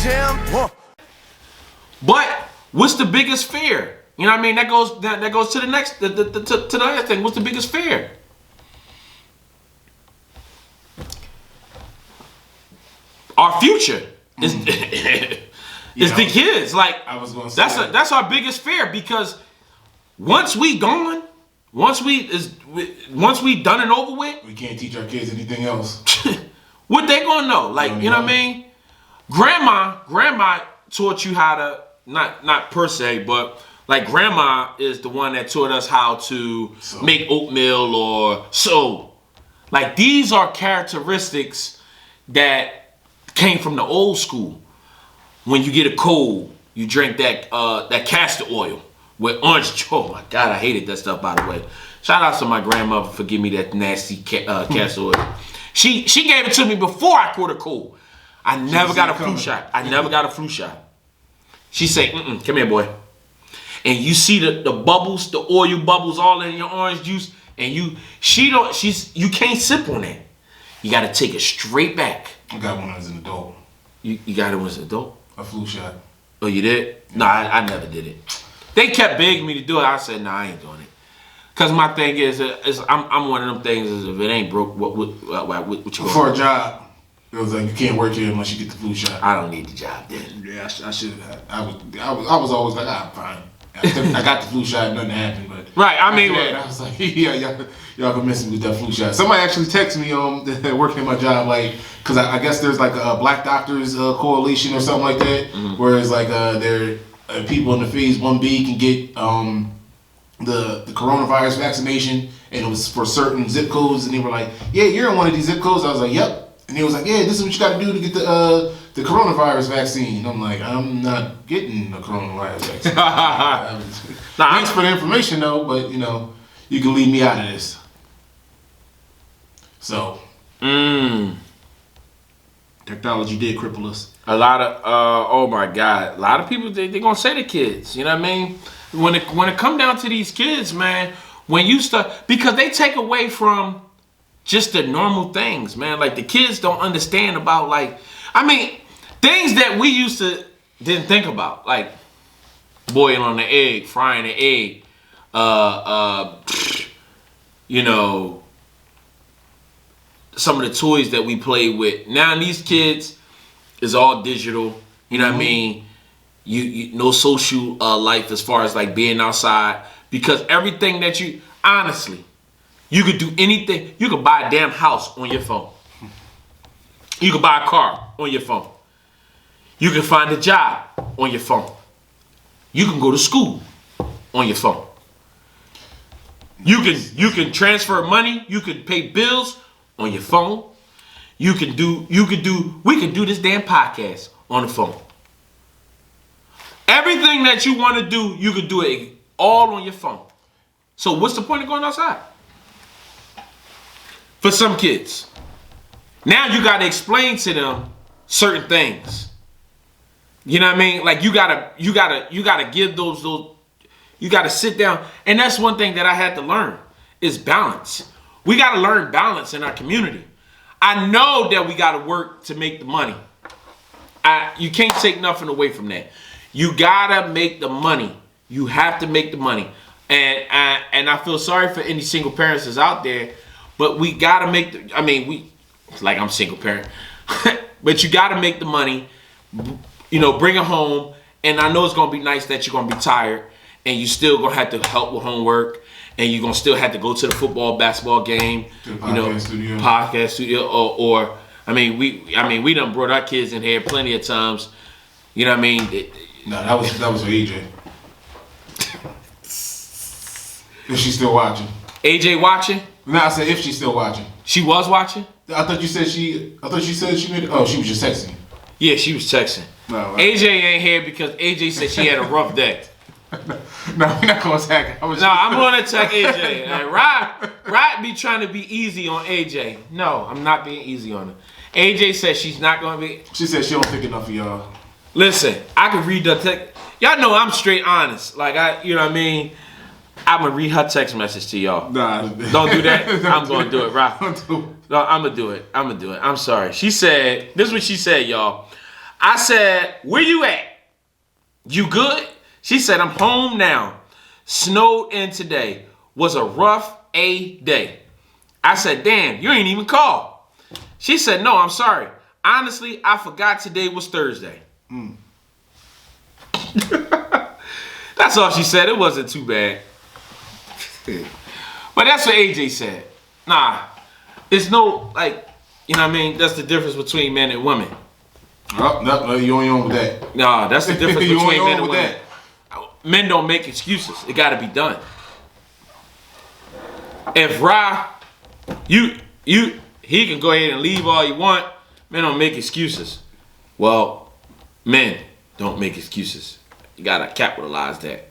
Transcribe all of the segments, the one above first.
jam. But what's the biggest fear? You know what I mean? That goes to the next to the other thing. What's the biggest fear? Our future is is the kids. Like I was gonna say that's our biggest fear, because once we gone, once we done and over with, we can't teach our kids anything else. what they gonna know? Like, you know what I mean? Grandma taught you how to not per se, but like grandma is the one that taught us how to make oatmeal or sew. Like, these are characteristics that came from the old school. When you get a cold, you drink that castor oil with orange juice. Oh my God, I hated that stuff, by the way. Shout out to my grandmother for giving me that nasty castor oil. She gave it to me before I caught a cold. I never got a flu shot. I never got a flu shot. She said, come here, boy. And you see the bubbles, the oil bubbles all in your orange juice, and you can't sip on that. You got to take it straight back. I got one as an adult. You got it as an adult? A flu shot. Oh, you did? No, I never did it. They kept begging me to do it. I said, I ain't doing it. Because my thing is I'm one of them things is, if it ain't broke, what you for a job? It was like, you can't work here unless you get the flu shot. I don't need the job then. Yeah, I should have. I was always like, fine. I got the flu shot, nothing happened, but right. I mean, I was like, yeah, y'all been messing with that flu shot. Somebody actually texted me working at my job, like, because I guess there's like a Black Doctors Coalition or something like that, whereas like there people in the phase 1B can get the coronavirus vaccination, and it was for certain zip codes, and they were like, yeah, you're in one of these zip codes. I was like, yep. And he was like, yeah, this is what you got to do to get the coronavirus vaccine. I'm like, I'm not getting the coronavirus vaccine. Thanks for the information, though, but, you can leave me out of this. So, technology did cripple us. A lot of, oh my God, a lot of people, they're going to say to kids, you know what I mean? When it come down to these kids, man, when you start, because they take away from just the normal things, man. Like, the kids don't understand about, like, I mean, things that we used to didn't think about, like boiling the egg, frying the egg, some of the toys that we played with. Now these kids is all digital, you know what I mean? You no social life as far as like being outside, because everything that honestly, you could do anything. You could buy a damn house on your phone. You could buy a car on your phone. You can find a job on your phone. You can go to school on your phone. You can transfer money. You can pay bills on your phone. We can do this damn podcast on the phone. Everything that you want to do, you can do it all on your phone. So what's the point of going outside? For some kids. Now you got to explain to them certain things. You know what I mean? Like, you gotta give those, you gotta sit down. And that's one thing that I had to learn is balance. We gotta learn balance in our community. I know that we gotta work to make the money. You can't take nothing away from that. You gotta make the money. You have to make the money. And I feel sorry for any single parents that's out there, but we gotta make like I'm single parent, but you gotta make the money, bring it home. And I know it's gonna be nice that you're gonna be tired and you still gonna have to help with homework, and you're gonna still have to go to the football, basketball game, podcast studio, or we done brought our kids in here plenty of times. You know what I mean? No, that was for AJ. If she's still watching. AJ watching? No, I said if she's still watching. She was watching? I thought you said she made it. Oh, she was just texting. Yeah, she was texting. No, AJ ain't here because AJ said she had a rough day. No, we're not gonna attack her. I'm gonna attack AJ. Rod be trying to be easy on AJ. No, I'm not being easy on her. AJ said she's not gonna be. She said she don't think enough of y'all. Listen, I can read the text. Y'all know I'm straight honest. Like, you know what I mean? I'm gonna read her text message to y'all. Nah, don't do that. I'm gonna do it, Rob. No, I'm gonna do it. I'm sorry. She said, this is what she said, y'all. I said, where you at? You good? She said, I'm home now. Snowed in today. Was a rough A day. I said, damn, you ain't even call. She said, no, I'm sorry. Honestly, I forgot today was Thursday. That's all she said. It wasn't too bad. But that's what AJ said. Nah, it's no, like, you know what I mean? That's the difference between men and women. Oh, no, you ain't on with that. Nah, that's the difference You between ain't men on and with women. Men don't make excuses. It got to be done. If he can go ahead and leave all you want. Men don't make excuses. Well, men don't make excuses. You gotta capitalize that.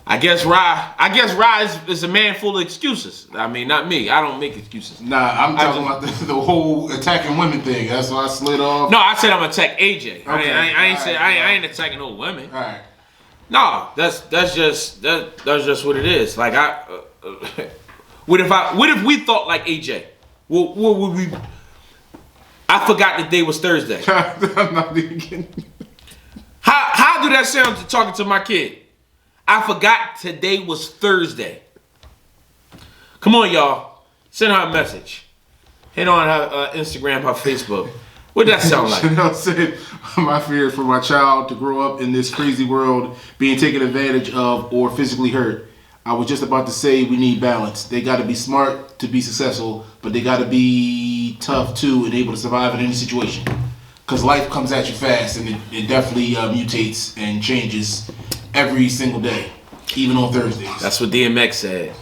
I guess Rye is a man full of excuses. I mean, not me. I don't make excuses. Nah, I'm talking about the whole attacking women thing. That's why I slid off. No, I said I'm gonna attack AJ. Okay. I ain't attacking no women. All right. No, that's just what it is. Like what if we thought like AJ? What would we? I forgot the day was Thursday. I'm not even kidding. How do that sound to talking to my kid? I forgot today was Thursday. Come on, y'all. Send her a message. Hit on her Instagram, her Facebook. What that sound like? Chanel said, my fear for my child to grow up in this crazy world being taken advantage of or physically hurt. I was just about to say we need balance. They got to be smart to be successful, but they got to be tough too and able to survive in any situation. Because life comes at you fast and it definitely mutates and changes every single day, even on Thursdays. That's what DMX said.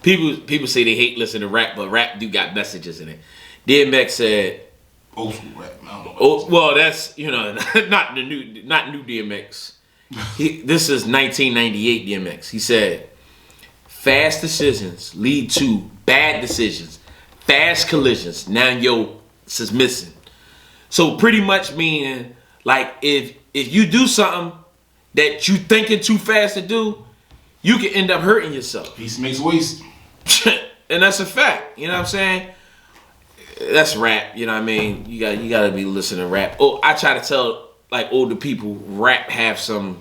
People say they hate listening to rap, but rap do got messages in it. DMX said, old school rap. I don't know. Oh, well, that's, not new DMX. This is 1998 DMX. He said, fast decisions lead to bad decisions. Fast collisions. Now yo is missing. So pretty much meaning, like, if you do something that you thinking too fast to do, you can end up hurting yourself. Peace makes waste. And that's a fact. You know what I'm saying? That's rap. You know what I mean? You gotta be listening to rap. Oh, I try to tell like older people, rap have some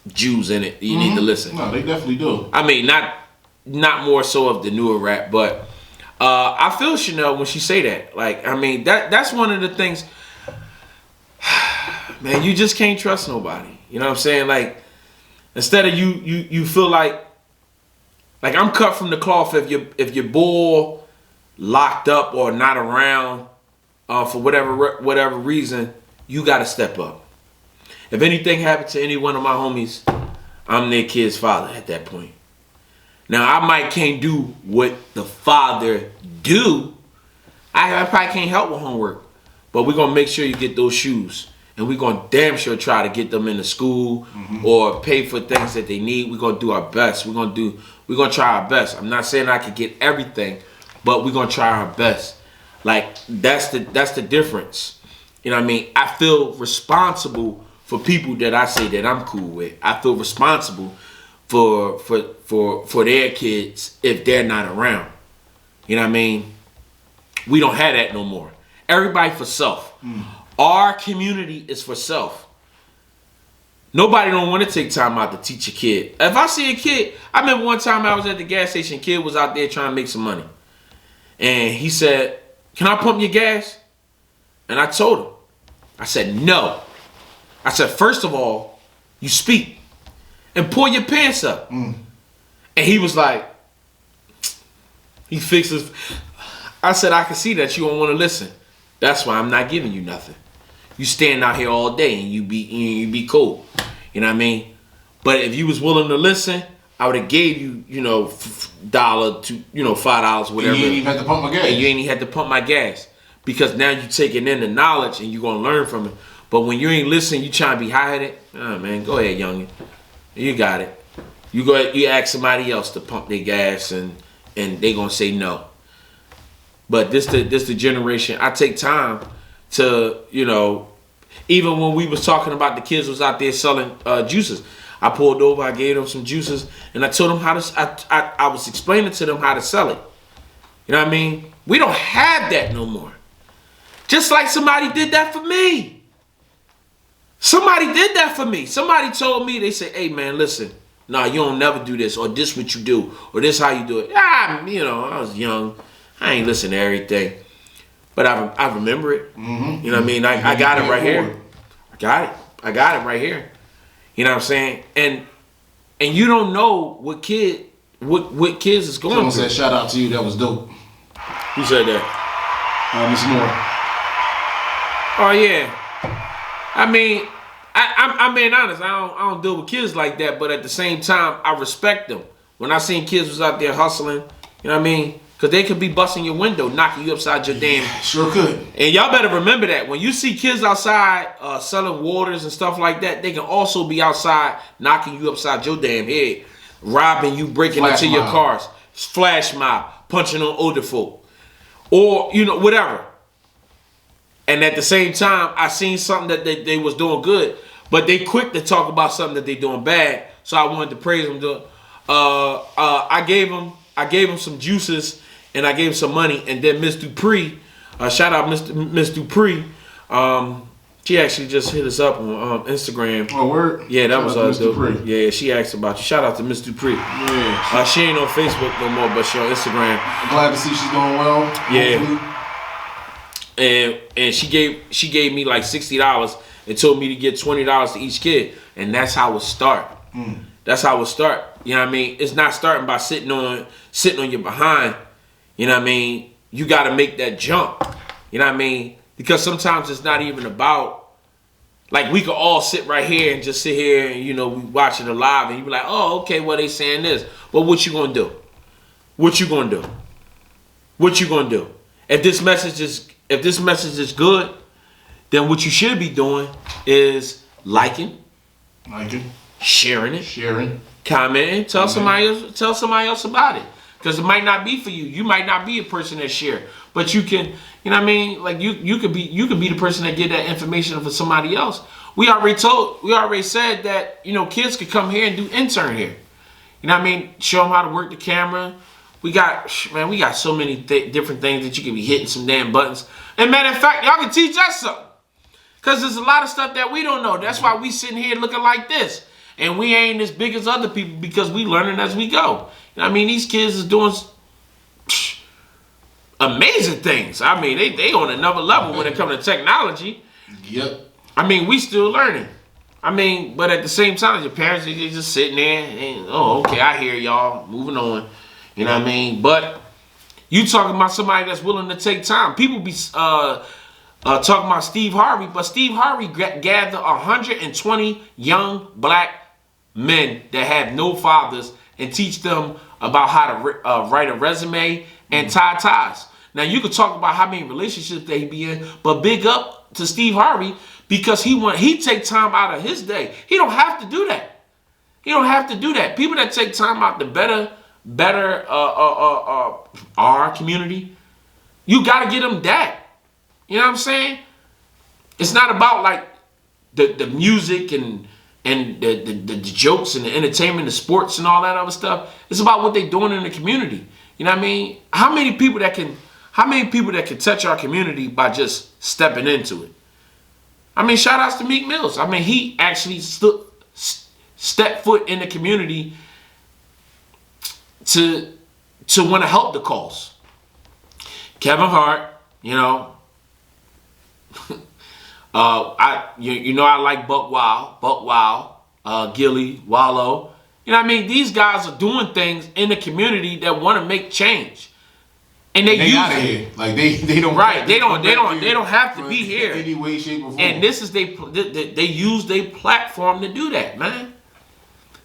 Jews in it. You need to listen. No, they definitely do. I mean, not more so of the newer rap, but I feel Chanel when she say that. Like, I mean, that's one of the things. Man, you just can't trust nobody. You know what I'm saying? Like, instead of you feel like I'm cut from the cloth if your boy locked up or not around for whatever reason, you got to step up. If anything happened to any one of my homies, I'm their kid's father at that point. Now, I can't do what the father do. I probably can't help with homework, but we're going to make sure you get those shoes. And we're going to damn sure try to get them into school or pay for things that they need. We're going to do our best. We're going to try our best. I'm not saying I could get everything, but we're going to try our best. Like, that's the difference. You know what I mean? I feel responsible for people that I say that I'm cool with. I feel responsible for their kids if they're not around. You know what I mean? We don't have that no more. Everybody for self. Our community is for self. Nobody don't want to take time out to teach a kid. If I see a kid, I remember one time I was at the gas station, kid was out there trying to make some money. And he said, can I pump your gas? And I told him. I said, no. I said, first of all, you speak and pull your pants up. And he was like, he fixes. I said, I can see that you don't want to listen. That's why I'm not giving you nothing. You stand out here all day and you be cool. You know what I mean? But if you was willing to listen, I would have gave you, $1 to, $5, whatever. You ain't even had to pump my gas. And you ain't even had to pump my gas. Because now you taking in the knowledge and you going to learn from it. But when you ain't listening, you trying to be high-headed. Oh, man, go ahead, youngin. You got it. You go ahead, you ask somebody else to pump their gas and they going to say no. But this the generation. I take time to, even when we was talking about the kids was out there selling juices, I pulled over, I gave them some juices, and I told them how to, I was explaining to them how to sell it. You know what I mean? We don't have that no more. Just like somebody did that for me. Somebody did that for me. Somebody told me, they said, hey man, listen, nah, you don't never do this, or this what you do, or this how you do it. I was young. I ain't listen to everything. But I remember it. Mm-hmm. You know what I mean? I got it right here. I got it right here. You know what I'm saying? And you don't know what kids is going Someone through. said, shout out to you, that was dope. Who said that? Miss Moore. Oh yeah. I mean, I'm being honest. I don't deal with kids like that, but at the same time, I respect them. When I seen kids was out there hustling, you know what I mean? Because they could be busting your window, knocking you upside your damn. Sure could. And y'all better remember that. When you see kids outside selling waters and stuff like that, they can also be outside knocking you upside your damn head, robbing you, breaking Flash into your mob. cars, flash mob, punching on older folk, or whatever. And at the same time, I seen something that they was doing good, but they quick to talk about something that they doing bad. So I wanted to praise them. I gave them some juices and I gave him some money. And then Miss Dupree, shout out Miss Dupree. She actually just hit us up on Instagram. Oh, word? Yeah, that was Miss dope. Dupree. Yeah, she asked about you. Shout out to Miss Dupree. Yeah. She ain't on Facebook no more, but she on Instagram. I'm glad to see she's doing well. Yeah. Hopefully. And she gave me like $60 and told me to get $20 to each kid, and that's how it start. That's how it start. You know what I mean? It's not starting by sitting on your behind. You know what I mean? You got to make that jump. You know what I mean? Because sometimes it's not even about, like, we could all sit right here and just sit here and we watching it live and you be like, oh, okay, well they saying this. Well, what you gonna do? What you gonna do? What you gonna do? If this message is good, then what you should be doing is liking, sharing it, commenting, tell somebody else about it. Because it might not be for you. You might not be a person that share. But you can, you know what I mean? Like you could be the person that get that information for somebody else. We already said that, kids could come here and do intern here. You know what I mean? Show them how to work the camera. We got so many different things that you can be hitting some damn buttons. And matter of fact, y'all can teach us something. Because there's a lot of stuff that we don't know. That's why we sitting here looking like this. And we ain't as big as other people because we learning as we go. You know what I mean? These kids is doing amazing things. I mean, they on another level when it comes to technology. Yep. I mean, we still learning. I mean, but at the same time, your parents, they just sitting there and, oh, okay, I hear y'all. Moving on. You know what I mean? But you talking about somebody that's willing to take time. People be talking about Steve Harvey, but Steve Harvey gathered 120 young black men that have no fathers and teach them about how to write a resume and tie ties. Now, you could talk about how many relationships they be in, but big up to Steve Harvey because he take time out of his day. He don't have to do that. He don't have to do that. People that take time out to better our community, you got to get them that. You know what I'm saying? It's not about like the music and the jokes and the entertainment, the sports and all that other stuff. It's about what they doing in the community. You know what I mean? How many people that can touch our community by just stepping into it? I mean, shout outs to Meek Mills. I mean, he actually stepped foot in the community to want to help the cause. Kevin Hart, I like Buck Wild, Gilly, Wallow. You know what I mean? These guys are doing things in the community that want to make change. And they use out of here. Like they don't they don't have to be here in any way, shape, or form. And this is they use their platform to do that, man.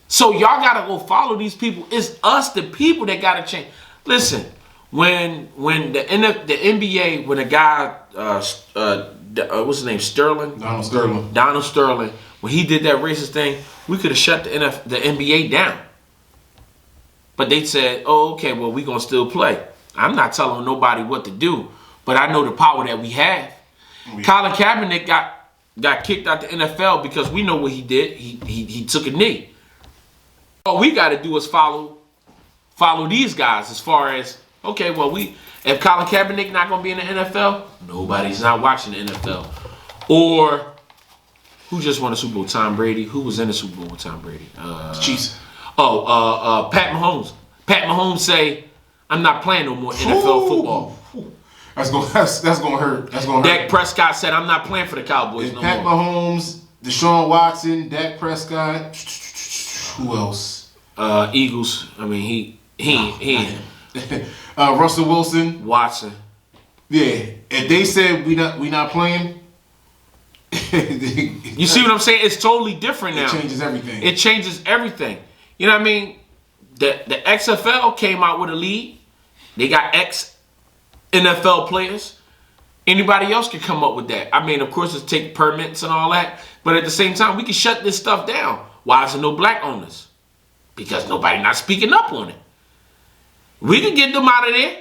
So y'all gotta go follow these people. It's us, the people, that gotta change. Listen, when the NBA, when a guy what's his name, Donald Sterling, when he did that racist thing, we could have shut the NBA down. But they said, oh, okay, well, we gonna still play. I'm not telling nobody what to do, but I know the power that we have. Colin Kaepernick got kicked out the NFL because we know what he did. He took a knee. All we got to do is follow these guys as far as Okay, well, if Colin Kaepernick not gonna be in the NFL, nobody's not watching the NFL. Or who just won the Super Bowl? Tom Brady. Who was in the Super Bowl with Tom Brady? Chiefs. Pat Mahomes. Pat Mahomes say, "I'm not playing no more NFL football." That's gonna hurt. That's gonna hurt. Dak Prescott said, "I'm not playing for the Cowboys no Pat more." Mahomes, Deshaun Watson, Dak Prescott. Who else? Eagles. I mean, he Russell Wilson. Watson. Yeah. If they said we not playing, you see what I'm saying? It's totally different now. It changes everything. It changes everything. You know what I mean? The XFL came out with a league. They got ex-NFL players. Anybody else can come up with that. I mean, of course, it's take permits and all that. But at the same time, we can shut this stuff down. Why is there no black owners? Because nobody not speaking up on it. We can get them out of there.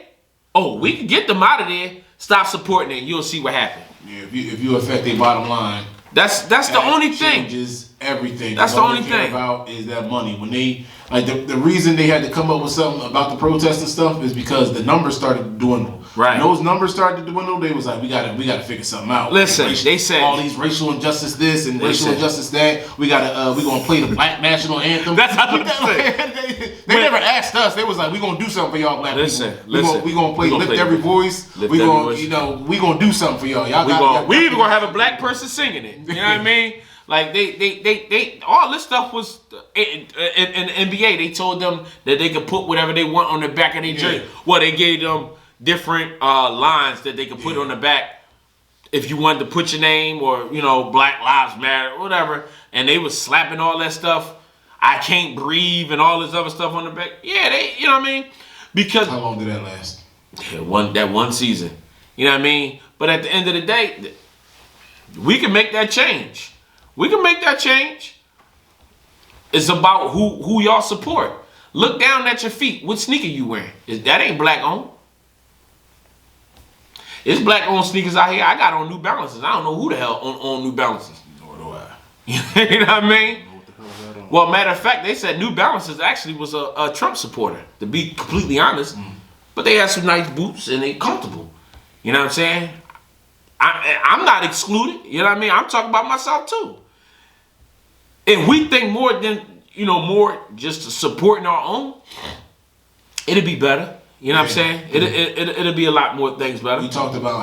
Oh, we can get them out of there. Stop supporting it. You'll see what happens. Yeah, if you affect their bottom line, that's the only thing. Changes everything. That's the only thing about is that money. When they the reason they had to come up with something about the protest and stuff is because the numbers started to dwindle. Right. When those numbers started to dwindle, they was like, we gotta figure something out. Listen, they said all these racial injustice this and racial injustice that. We gonna play the black national anthem. That's how they They never asked us. They was like, we gonna do something for y'all black people. We gonna play Lift Every Voice. We gonna do something for y'all. We even gonna have a black person singing it. You know what I mean? Like they all this stuff was in the NBA. They told them that they could put whatever they want on the back of their jersey. Well, they gave them different lines that they could put on the back if you wanted to put your name or Black Lives Matter or whatever. And they was slapping all that stuff. I can't breathe and all this other stuff on the back. Yeah, you know what I mean? Because how long did that last? That one season. You know what I mean? But at the end of the day, we can make that change. We can make that change. It's about who y'all support. Look down at your feet. What sneaker you wearing? That ain't black owned. It's black owned sneakers out here. I got on New Balances. I don't know who the hell on New Balances. Nor do I. You know what I mean? Well, matter of fact, they said New Balances actually was a Trump supporter, to be completely honest. But they had some nice boots and they comfortable. You know what I'm saying? I'm not excluded. You know what I mean? I'm talking about myself too. If we think more than, more just supporting our own, it'll be better. You know what I'm saying? It'll be a lot more things better. We talked about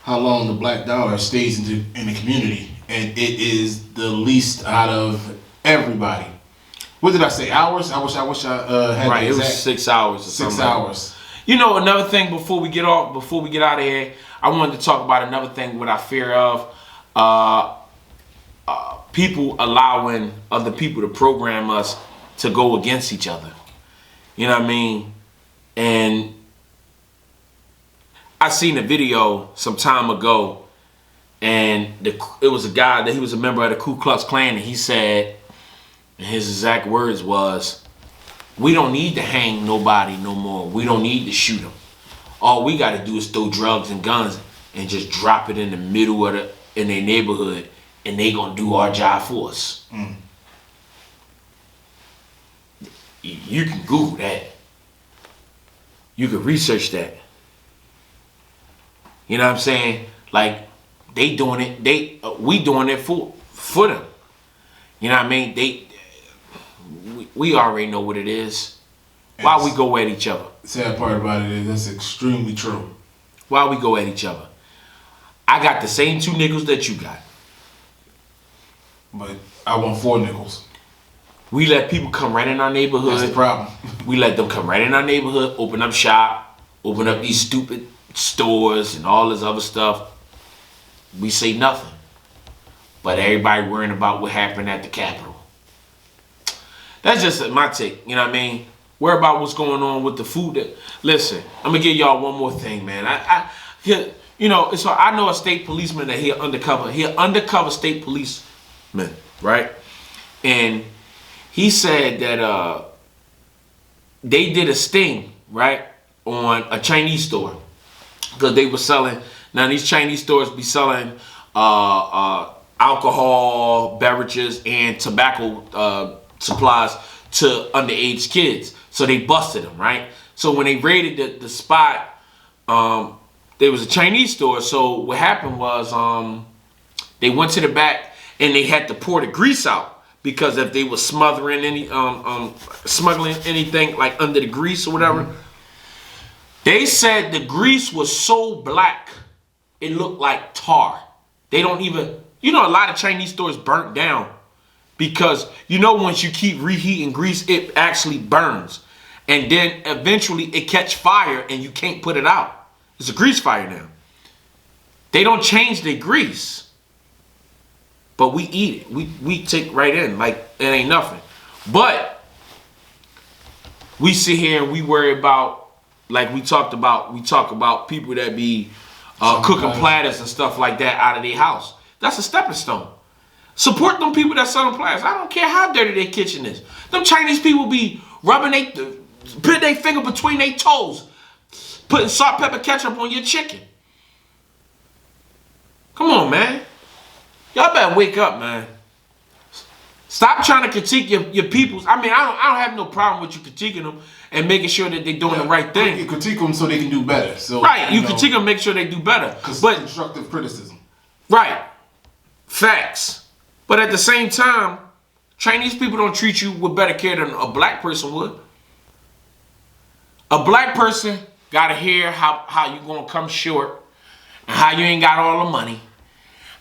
how long the black dollar stays in the community, and it is the least out of everybody. What did I say? Hours? I wish I had right. The It was 6 hours. Or 6 hours. Another thing before we get out of here, I wanted to talk about another thing what I fear of. People allowing other people to program us to go against each other. You know what I mean? And I seen a video some time ago, and it was a guy that he was a member of the Ku Klux Klan, and he said, and his exact words was, "We don't need to hang nobody no more. We don't need to shoot them. All we got to do is throw drugs and guns and just drop it in the middle of in their neighborhood, and they gonna do our job for us." You can Google that. You can research that. You know what I'm saying? Like they doing it. We doing it for them. You know what I mean? We already know what it is. Why we go at each other? The sad part about it is that's extremely true. Why we go at each other? I got the same 2 nickels that you got. But I want 4 nickels. We let people come right in our neighborhood. That's the problem. We let them come right in our neighborhood, open up shop, open up these stupid stores and all this other stuff. We say nothing. But everybody worrying about what happened at the Capitol. That's just my take, you know what I mean? Worry about what's going on with the food. Listen, I'm gonna give y'all one more thing, man. So I know a state policeman that he undercover state policeman, right? And he said that they did a sting, right, on a Chinese store because they were selling. Now these Chinese stores be selling alcohol, beverages, and tobacco supplies to underage kids. So they busted them, right? So when they raided the spot, there was a Chinese store. So what happened was they went to the back and they had to pour the grease out because if they were smothering smuggling anything like under the grease or whatever, they said the grease was so black it looked like tar. They don't even, a lot of Chinese stores burnt down because once you keep reheating grease, it actually burns. And then eventually it catch fire and you can't put it out. It's a grease fire now. They don't change their grease. But we eat it. We take right in like it ain't nothing. But we sit here and we worry about, like we talk about people that be cooking platters and stuff like that out of their house. That's a stepping stone. Support them people that selling platters. I don't care how dirty their kitchen is. Them Chinese people be rubbing put their finger between their toes, putting salt, pepper, ketchup on your chicken. Come on, man. Y'all better wake up, man. Stop trying to critique your peoples. I mean, I don't have no problem with you critiquing them and making sure that they're doing the right thing. You critique them so they can do better. So right, you critique them, make sure they do better. But constructive criticism. Right. Facts. But at the same time, Chinese people don't treat you with better care than a black person would. A black person gotta hear how you gonna come short and how you ain't got all the money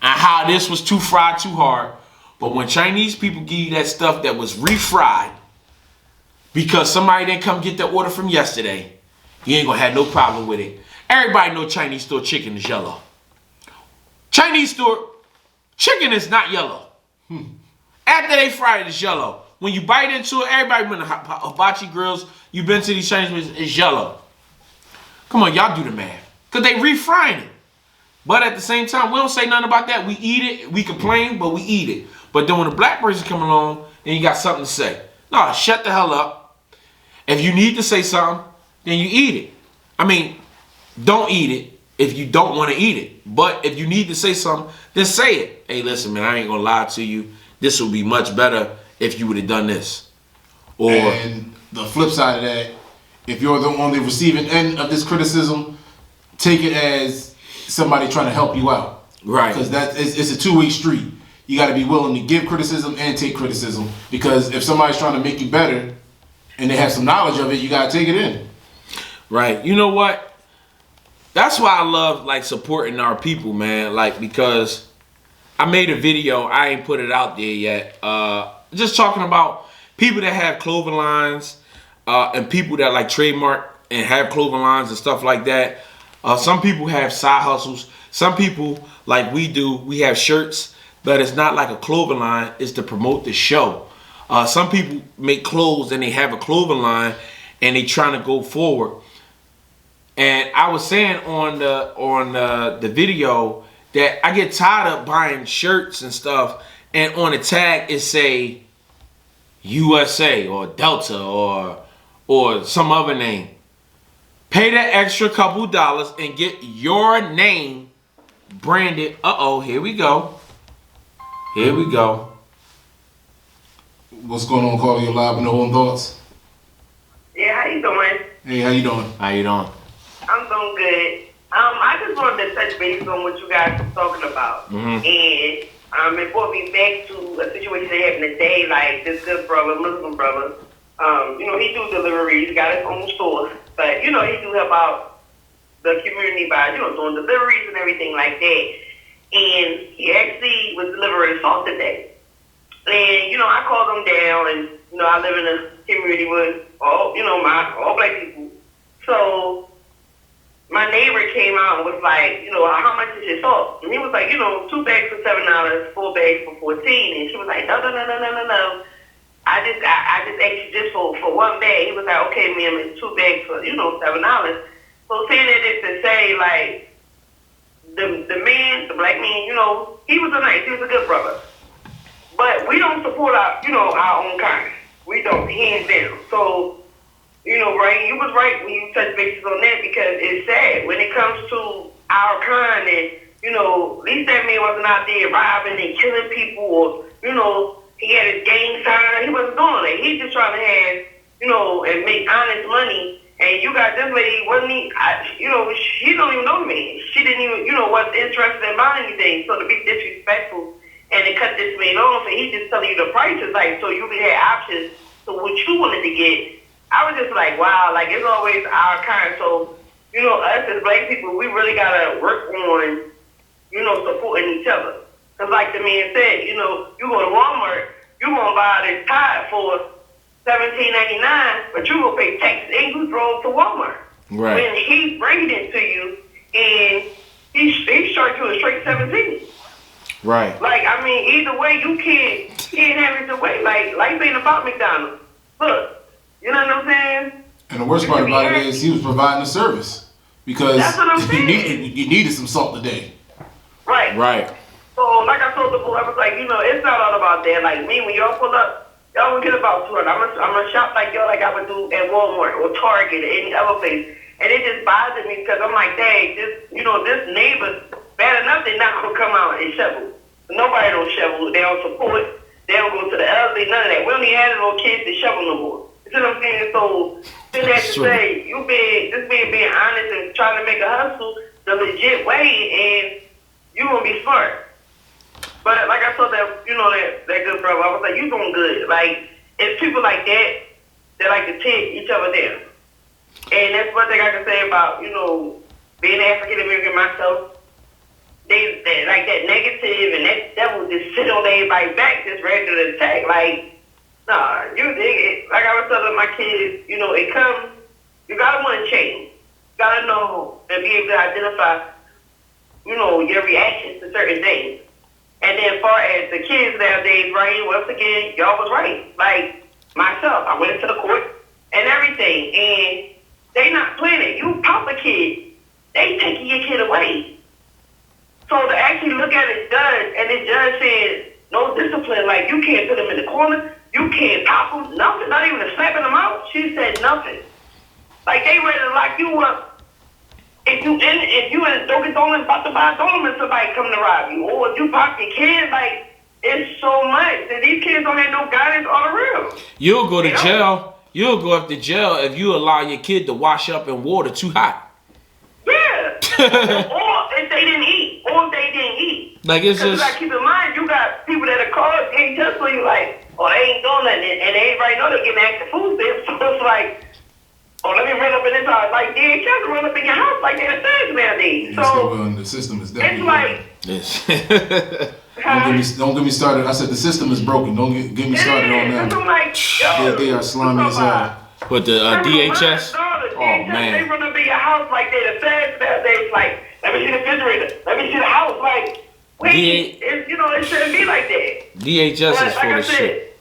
and how this was too fried too hard. But when Chinese people give you that stuff that was refried because somebody didn't come get the order from yesterday, you ain't gonna have no problem with it. Everybody know Chinese store chicken is yellow. Chinese store chicken is not yellow. After they fry it, it's yellow. When you bite into it, everybody been to hibachi grills, you've been to these Chinese places, it's yellow. Come on, y'all do the math. Because they refrying it. But at the same time, we don't say nothing about that. We eat it, we complain, but we eat it. But then when a black person come along, then you got something to say. No, shut the hell up. If you need to say something, then you eat it. I mean, don't eat it if you don't want to eat it. But if you need to say something, then say it. Hey, listen, man, I ain't going to lie to you. This would be much better if you would have done this. Or and the flip side of that, if you're on the receiving end of this criticism, take it as somebody trying to help you out. Right. Because it's a two-way street. You got to be willing to give criticism and take criticism. Because if somebody's trying to make you better and they have some knowledge of it, you got to take it in. Right. You know what? That's why I love like supporting our people, man. Like, because I made a video, I ain't put it out there yet. Just talking about people that have clothing lines and people that like trademark and have clothing lines and stuff like that. Some people have side hustles. Some people, like we do, we have shirts, but it's not like a clothing line. It's to promote the show. Some people make clothes and they have a clothing line and they trying to go forward. And I was saying on the video that I get tired of buying shirts and stuff, and on the tag it say USA or Delta or some other name. Pay that extra couple dollars and get your name branded. Uh-oh, here we go. Here we go. What's going on, Carly? You live with No Own Thoughts? Yeah, how you doing? Hey, how you doing? How you doing? I'm doing good. I just wanted to touch base on what you guys were talking about. Mm-hmm. And it brought me back to a situation that happened today, like this good brother, Muslim brother. He do deliveries, got his own stores, but, he do help out the community by, doing deliveries and everything like that. And he actually was delivering salt today. And, I called him down and, I live in a community with all black people. So my neighbor came out and was like, how much is your salt? And he was like, 2 bags for $7, 4 bags for $14. And she was like, no. I just asked you just for one bag. He was like, okay, ma'am, it's 2 bags for, $7. So saying that is to say, like, the man, the black man, he was he was a good brother. But we don't support our own kind. We don't, hands down. So, right, you was right when you touched bases on that, because it's sad when it comes to our kind and, at least that man wasn't out there robbing and killing people or, he had his gang sign. He wasn't doing it. He just trying to have, and make honest money and, And you got this lady, she don't even know me. She didn't even, wasn't interested in buying anything. So to be disrespectful and to cut this man off, and he just telling you the prices, like, so you could have options to what you wanted to get. I was just like, wow, like, it's always our kind. So, us as black people, we really got to work on, supporting each other. Because like the man said, you go to Walmart, you going to buy this tie for $17.99, but you gonna pay taxes and you drove to Walmart. Right. When he's bringing it to you and he charged you a straight 17. Right. Like, I mean, either way, you can't have it the way. Like, life ain't about McDonald's. Look, you know what I'm saying? And the worst part about it is he was providing a service because that's what I'm saying. you needed some salt today. Right. Right. So, like I told the boy, I was like, it's not all about that. Like me, when y'all pull up, y'all gonna get about 200. I'm gonna shop like y'all, like I would do at Walmart or Target or any other place. And it just bothers me because I'm like, dang, this neighbor, bad enough they're not gonna come out and shovel. Nobody don't shovel. They don't support. They don't go to the elderly. None of that. We don't even have no kids to shovel no more. You see what I'm saying? So then that to say, this man being honest and trying to make a hustle the legit way, and you gonna be smart. But like I told that, that good brother, I was like, you doing good. Like, it's people like that like to take each other down. And that's one thing I can say about, being African American myself. They like that negative and that devil just sit on everybody's back, just ready to attack. Like, nah, you dig it. Like I was telling my kids, it comes, you gotta want to change. You gotta know and be able to identify, your reactions to certain things. And then as far as the kids nowadays, right, once again, y'all was right. Like, myself, I went to the court and everything, and they not playing it. You pop a kid, they taking your kid away. So to actually look at a judge, and the judge said, no discipline, like, you can't put him in the corner, you can't pop him, nothing, not even a slap in the mouth. She said nothing. Like, they ready to lock you up. If you in a Dunkin' Donuts about to buy a donut and somebody come to rob you, or if you pop your kid, like, it's so much that these kids don't have no guidance on the real. You'll go to jail. You'll go up to jail if you allow your kid to wash up in water too hot. Yeah. Or if they didn't eat. Like, it's just. Like, keep in mind, you got people that are called, they ain't just for you, like, oh, they ain't doing nothing, and everybody know they're getting extra food stamps, so it's like, oh, let me run up in this house. Like, DHS run up in your house like they're the thugs nowadays. So, the system is definitely it's like, don't get me started. I said the system is broken. Don't get me started on that. I'm like, yo, they are slimy as hell. But the DHS, man, they run up in your house like they're the thugs nowadays. Like, let me see the refrigerator. Let me see the house. Like, wait, it shouldn't be like that. DHS is full of shit.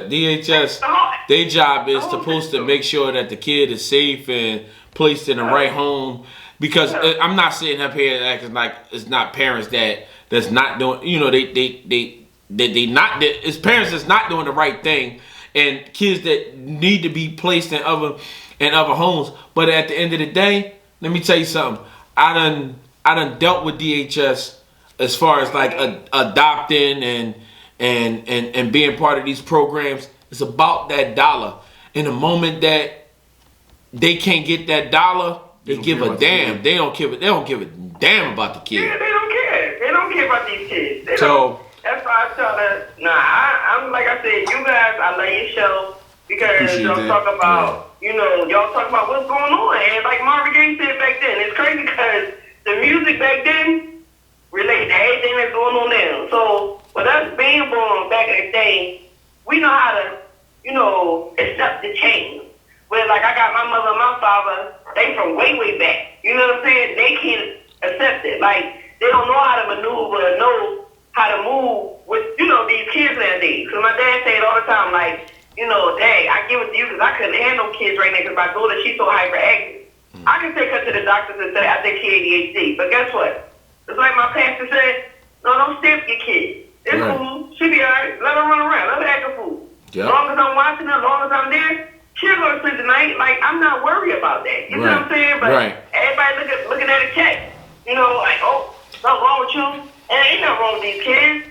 DHS, their job is supposed to make sure that the kid is safe and placed in the right home. Because I'm not sitting up here acting like it's not parents that's not doing. They not. It's parents that's not doing the right thing, and kids that need to be placed in other homes. But at the end of the day, let me tell you something. I done dealt with DHS as far as like adopting and being part of these programs. It's about that dollar. In the moment that they can't get that dollar, they give a damn. They don't give a damn about the kid. Yeah, they don't care. They don't care about these kids. That's why I tell them, I'm like I said, you guys, I love your show because y'all talk about, y'all talk about what's going on. And like Marvin Gaye said back then, it's crazy because the music back then relates to everything that's going on now. So with us being born back in the day, we know how to, accept the change. Where like I got my mother and my father, they from way, way back. You know what I'm saying? They can't accept it. Like they don't know how to maneuver, know how to move with, these kids nowadays. Because my dad said all the time, like, Dad, I give it to you because I couldn't handle kids right now because my daughter, she's so hyperactive. I can take her to the doctors and say, I think she ADHD. But guess what? It's like my pastor said, no, don't stamp your kid. It's cool. She be all right. Let her run around. Let her act a fool. Yep. As long as I'm watching her, as long as I'm there, she'll go to sleep tonight. Like, I'm not worried about that. You know what I'm saying? But everybody looking at a check. Like, oh, something wrong with you? And ain't nothing wrong with these kids.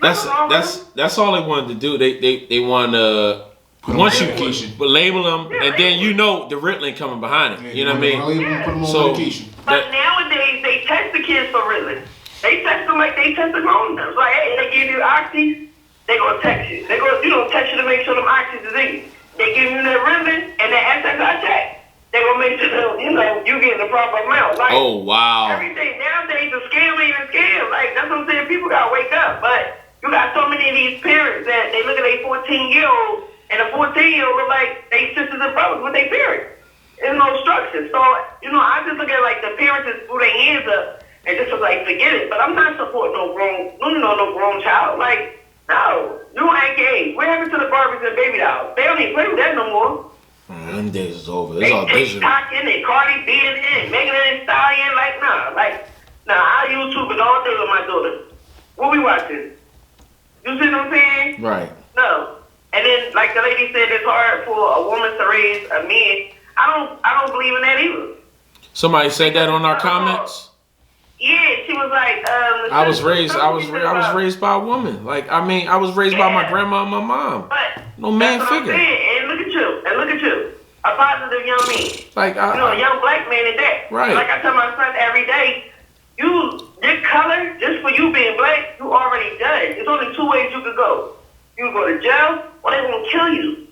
That's all they wanted to do. They want to Once you medication. label them, and then you know the Ritalin coming behind it. Yeah, you know what I mean? Put them on So, medication. But nowadays, they test the kids for Ritalin. They test them like they test the grown ups. Like, hey, they give you oxys, they gonna text you. They gonna text you to make sure them oxys is in you. They give you that Ritalin and that SSI check. They gonna make sure that, you get the proper amount. Like, oh wow. everything nowadays is scam ain't a scam. Like, that's what I'm saying. People gotta wake up. But you got so many of these parents that they look at a 14-year-old, and a 14-year-old look like they sisters and brothers with their parents. There's no structure. So, I just look at like the parents just threw their hands up and just was like, forget it. But I'm not supporting no grown child. Like, no, you ain't gay. What happened to the Barbies and baby dolls? They don't even play with that no more. Them days is over. It's They all digital. TikTok in and Cardi B in, Megan Thee Stallion. Like, nah, I YouTube it all day with my daughter. What we watching? You see what I'm saying? Right. No. And then, like the lady said, it's hard for a woman to raise a man. I don't believe in that either. Somebody said that on our comments. Yeah, she was like, I was raised by a woman. Like, I was raised by my grandma and my mom. But No man that's what I'm figure. saying. And look at you, a positive young man. Like, A young black man at that. Right. Like I tell my son every day, your color, just for you being black, you already done. There's only two ways you could go. You can go to jail, or they gonna kill you.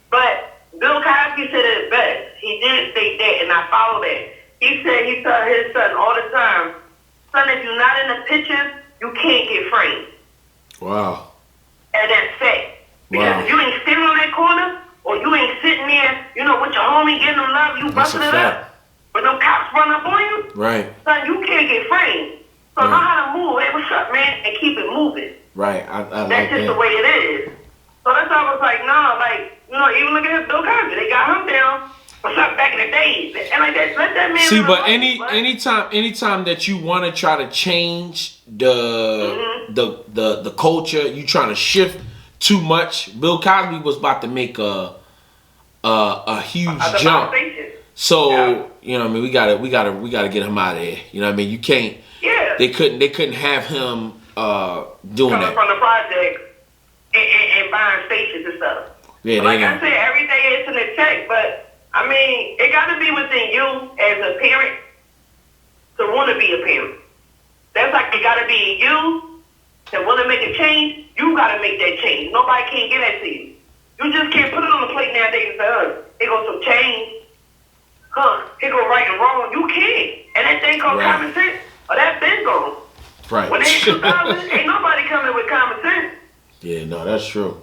But Bill Cosby said it best. He did state that, and I follow that. He said he told his son all the time, son, if you're not in the picture, you can't get framed. wow. And that's fact. Because Wow. if you ain't sitting on that corner, or you ain't sitting there, with your homie getting them love, you That's a busting it fact. up. But them cops run up on you, Right. son, you can't get framed. So know how to move. Hey, what's up, man? And keep it moving. Right. I That's like just the that. way it is. So that's why I was like, nah, even look at Bill Cosby. They got him down for something back in the days. And like that, let that man See, live but a life, anytime that you want to try to change the culture, you trying to shift too much. Bill Cosby was about to make a huge Other jump. conversations. So we gotta get him out of there. You know what I mean? You can't. Yeah. They couldn't have him doing Coming that. from the project and buying stations and stuff. Yeah, But like I said, every day it's in a check, but it got to be within you as a parent to want to be a parent. That's like it got to be you that want to make a change. You got to make that change. Nobody can get that to you. You just can't put it on the plate nowadays and say, here goes some change. Here go right and wrong. You can't. And that thing called common sense, that been gone. Right. When they 2000, ain't nobody coming with common sense. Yeah, no, that's true.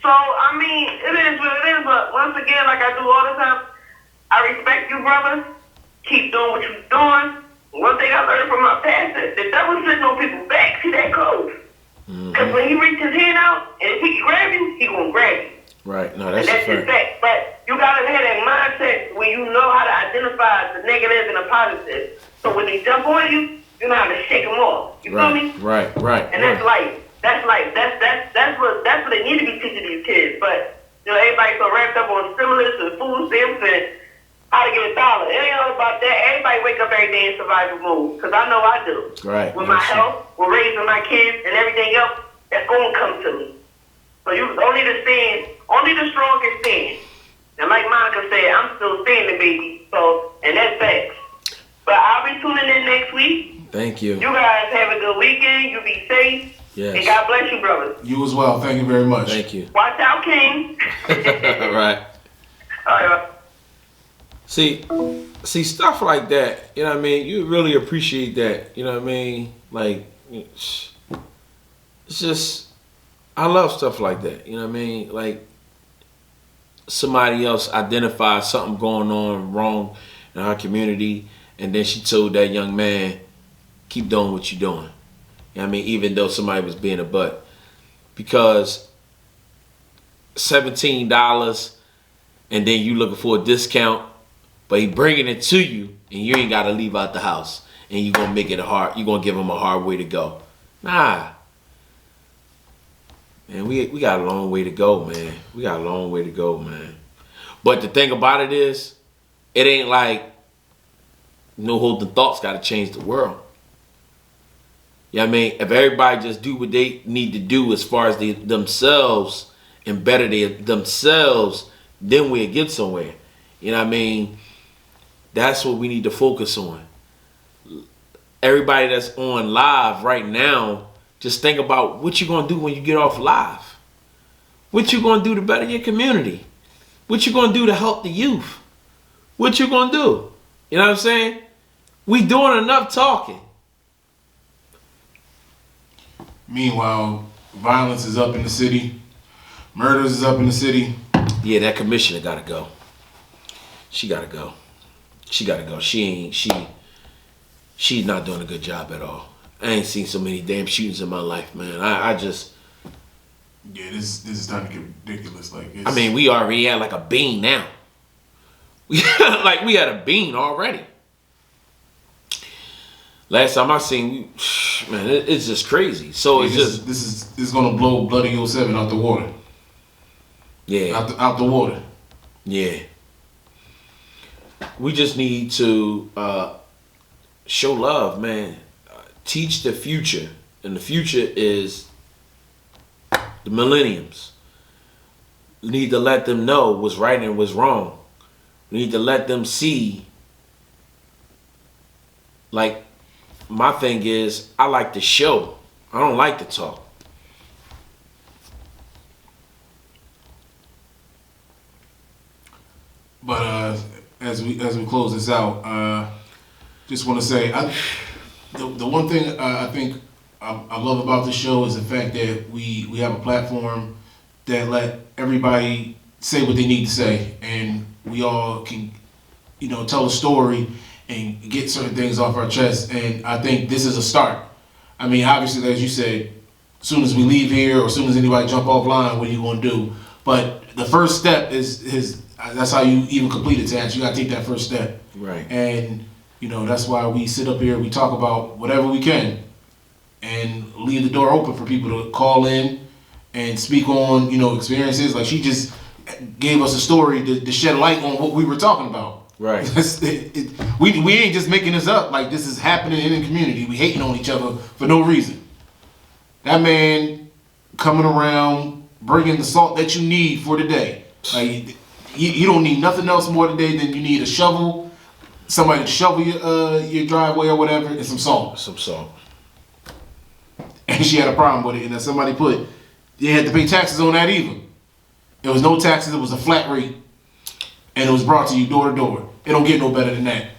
So, it is what it is, but once again, like I do all the time, I respect you, brothers. Keep doing what you're doing. One thing I learned from my pastor, the devil's sitting on people's backs. See that close. Because when he reaches his hand out, and if he can grab you, he going to grab you. Right. No, And that's that's a just fact. fact. But you got to have that mindset where you know how to identify the negative and the positive. So when they jump on you, you know how to shake them off. You feel me? Right. And that's life. That's life. That's what they need to be teaching these kids. But everybody's so wrapped up on stimulus and food stamps and how to get $1. It ain't all about that. Everybody wake up every day in survival mode. Because I know I do. Right. With my health, with raising my kids and everything else, that's going to come to me. So you only the strong can stand. And like Monica said, I'm still standing, baby. So, and that's facts. But I'll be tuning in next week. Thank you. You guys have a good weekend. You be safe. Yes. And God bless you, brothers. You as well. Thank you very much. Thank you. Watch out, King. Right. All right. See, stuff like that, you know what I mean? You really appreciate that, you know what I mean? Like, it's just, I love stuff like that, you know what I mean? Like, somebody else identifies something going on wrong in our community, and then she told that young man, keep doing what you're doing. You know what I mean? Even though somebody was being a butt. Because $17, and then you looking for a discount, but he bringing it to you, and you ain't got to leave out the house, and you gonna make it you gonna give him a hard way to go. Nah, man, we got a long way to go, man. We got a long way to go, man. But the thing about it is, it ain't like no holding thoughts got to change the world. You know what I mean? If everybody just do what they need to do as far as themselves and better themselves, then we'll get somewhere. You know what I mean? That's what we need to focus on. Everybody that's on live right now, just think about what you're going to do when you get off live. What you going to do to better your community. What you going to do to help the youth. What you going to do. You know what I'm saying? We doing enough talking. Meanwhile, violence is up in the city. Murders is up in the city. Yeah, that commissioner got to go. She got to go. She got to go. She's not doing a good job at all. I ain't seen so many damn shootings in my life, man. I just... Yeah, this is starting to get ridiculous. Like, I mean, we already had like a bean now. We had a bean already. Last time I seen, man, it's just crazy. So it's just... This is going to blow Bloody 07 out the water. Yeah. Out the water. Yeah. We just need to show love, man. Teach the future. And the future is the millenniums. We need to let them know what's right and what's wrong. We need to let them see. Like, my thing is, I like to show. I don't like to talk. But as we close this out, just want to say, the one thing I think I love about the show is the fact that we have a platform that let everybody say what they need to say, and we all can, tell a story and get certain things off our chest. And I think this is a start. I mean, obviously, as you said, as soon as we leave here or as soon as anybody jump offline, what are you going to do? But the first step is that's how you even complete a task. You got to take that first step. Right. And, that's why we sit up here, we talk about whatever we can and leave the door open for people to call in and speak on, experiences. Like, she just gave us a story to shed light on what we were talking about. Right. We ain't just making this up. Like, this is happening in the community. We hating on each other for no reason. That man coming around, bringing the salt that you need for the day. Like, you don't need nothing else more today than you need a shovel, somebody to shovel your driveway or whatever, and some salt. Some salt. And she had a problem with it, and then somebody put, you had to pay taxes on that either. There was no taxes, it was a flat rate. And it was brought to you door to door. It don't get no better than that.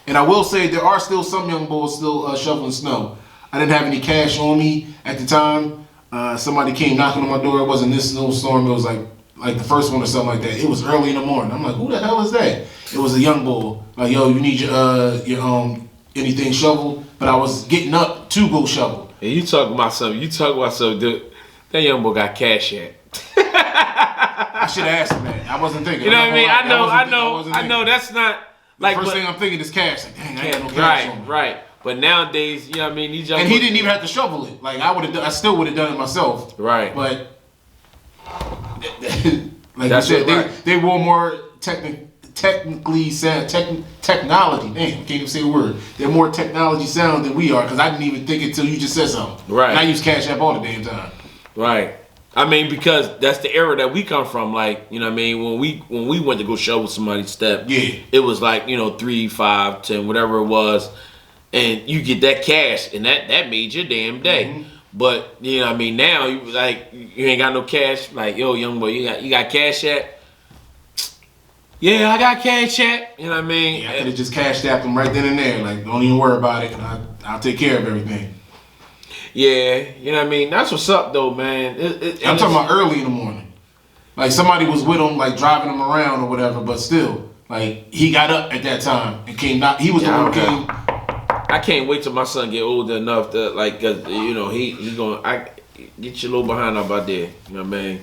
And I will say there are still some young boys still shoveling snow. I didn't have any cash on me at the time. Somebody came knocking on my door. It wasn't this snowstorm. It was like the first one or something like that. It was early in the morning. I'm like, who the hell is that? It was a young boy. Like, yo, you need your anything shoveled? But I was getting up to go shovel. And you talking about something, dude. That young boy got cash at. I should have asked him that. I wasn't thinking. You know what I mean? I know. That's not like. First thing I'm thinking is cash. Like, dang, I ain't got no cash on me. Right. But nowadays, you know what I mean? These young and he didn't even have to shovel it. Like, I still would have done it myself. Right. But like you said, they were more technically sound, technology. Damn, I can't even say the word. They're more technology sound than we are, because I didn't even think it until you just said something. Right. And I use Cash App all the damn time. Right. I mean, because that's the era that we come from. Like, you know what I mean? When we went to go shovel somebody's step, yeah, it was like, 3, 5, 10, whatever it was, and you get that cash, and that made your damn day. Mm-hmm. But you know what I mean? Now you ain't got no cash. Like, yo, young boy, you got cash at? Yeah, I got cash at. You know what I mean? Yeah, I could have just cashed out them right then and there. Like, don't even worry about it. I'll take care of everything. Yeah, you know what I mean? That's what's up, though, man. I'm talking about early in the morning. Like, somebody was with him, like, driving him around or whatever, but still, like, he got up at that time and came back. He was the one who came. I can't wait till my son get older enough to, like, cause, he going, get your little behind up out there. You know what I mean?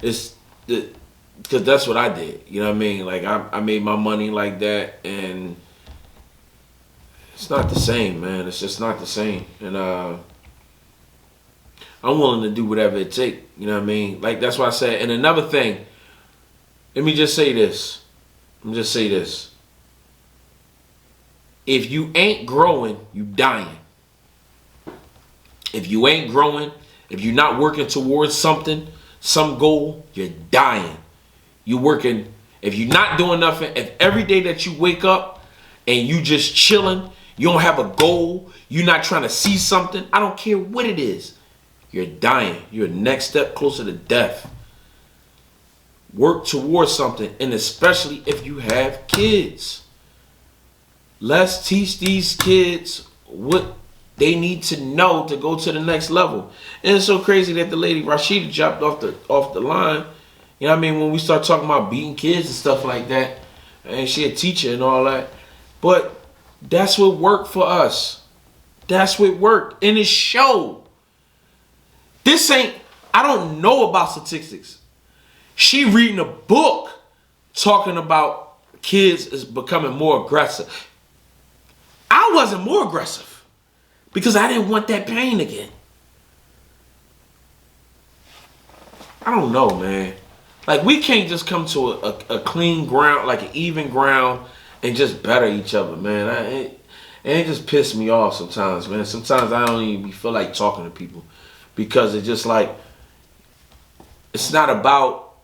Because that's what I did. You know what I mean? Like, I made my money like that, and it's not the same, man. It's just not the same. And I'm willing to do whatever it takes. You know what I mean? Like, that's why I said. And another thing, let me just say this. If you ain't growing, you dying. If you ain't growing, if you're not working towards something, some goal, you're dying. You're working. If you're not doing nothing, if every day that you wake up and you just chilling, you don't have a goal, you're not trying to see something, I don't care what it is, you're dying. You're next step closer to death. Work towards something, and especially if you have kids. Let's teach these kids what they need to know to go to the next level. And it's so crazy that the lady Rashida dropped off the line. You know what I mean? When we start talking about beating kids and stuff like that, and she a teacher and all that. But that's what worked for us. That's what worked. And it showed. This ain't, I don't know about statistics. She reading a book talking about kids is becoming more aggressive. I wasn't more aggressive because I didn't want that pain again. I don't know, man. Like, we can't just come to a clean ground, like an even ground, and just better each other, man. It just pisses me off sometimes, man. Sometimes I don't even feel like talking to people because it's just like, it's not about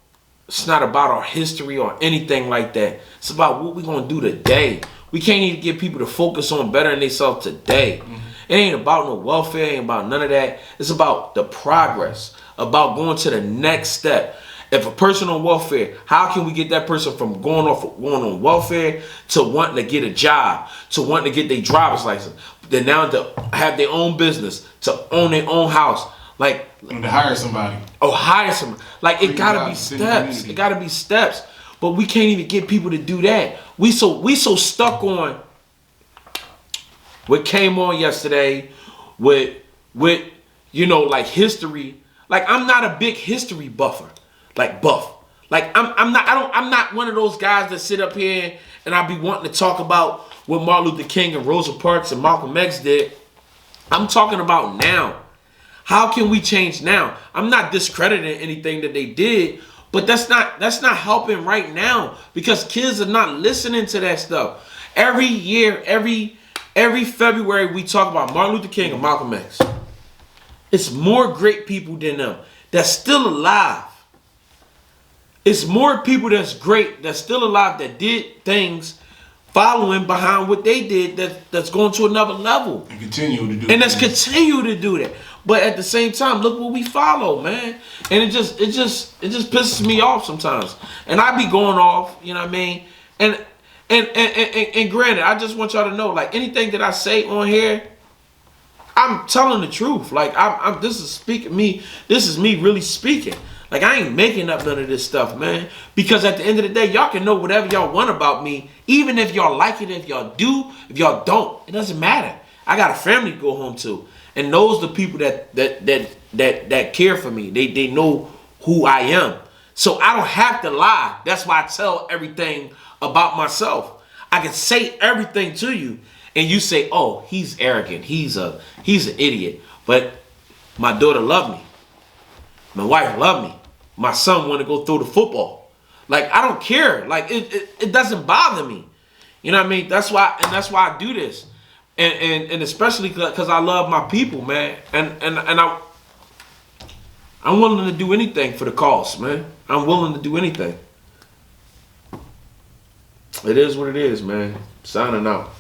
our history or anything like that. It's about what we're going to do today. We can't even get people to focus on bettering themselves today. Mm-hmm. It ain't about no welfare, it ain't about none of that. It's about the progress, about going to the next step. If a person on welfare, how can we get that person from going on welfare to wanting to get a job, to wanting to get their driver's license, then now to have their own business, to own their own house, like, and to hire somebody. Oh, hire somebody. Like, it gotta be steps. It gotta be steps. But we can't even get people to do that. We so stuck on what came on yesterday with you know, like history. Like, I'm not a big history buff. Like, I'm not one of those guys that sit up here and I be wanting to talk about what Martin Luther King and Rosa Parks and Malcolm X did. I'm talking about now. How can we change now? I'm not discrediting anything that they did, but that's not helping right now because kids are not listening to that stuff. Every year, every February, we talk about Martin Luther King and Malcolm X. It's more great people than them that's still alive. It's more people that's great, that's still alive, that did things following behind what they did that's going to another level. And continue to do and that's continue to do that. But at the same time, look what we follow, man. And it just pisses me off sometimes. And I be going off, you know what I mean? And granted, I just want y'all to know, like, anything that I say on here, I'm telling the truth. Like, this is me really speaking. Like, I ain't making up none of this stuff, man. Because at the end of the day, y'all can know whatever y'all want about me. Even if y'all like it, if y'all do, if y'all don't, it doesn't matter. I got a family to go home to. And those are the people that care for me. They know who I am. So I don't have to lie. That's why I tell everything about myself. I can say everything to you. And you say, oh, he's arrogant. He's an idiot. But my daughter loved me. My wife loved me. My son want to go throw the football. Like, I don't care. Like, it doesn't bother me. You know what I mean? That's why I do this. And especially because I love my people, man. And I'm willing to do anything for the cause, man. I'm willing to do anything. It is what it is, man. Signing out.